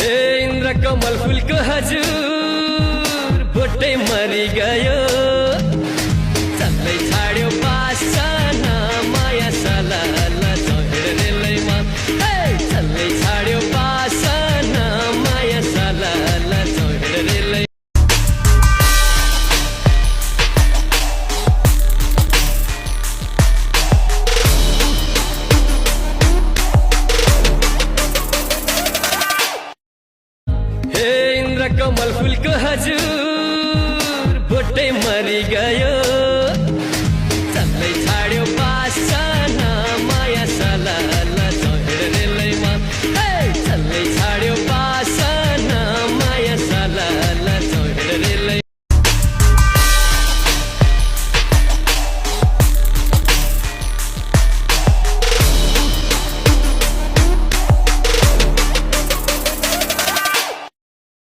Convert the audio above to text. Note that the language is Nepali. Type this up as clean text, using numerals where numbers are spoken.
हे इन्द्र कमल फुलको हजुर बोटै मरि गयो चल्दै छाड्यो बासना माया सलाला चढेर रेलैमा चल्दै छाड्यो बासना माया सलाला चढेर रेलै हे इन्द्र कमल फुलको हजुर बोटै मरि गयो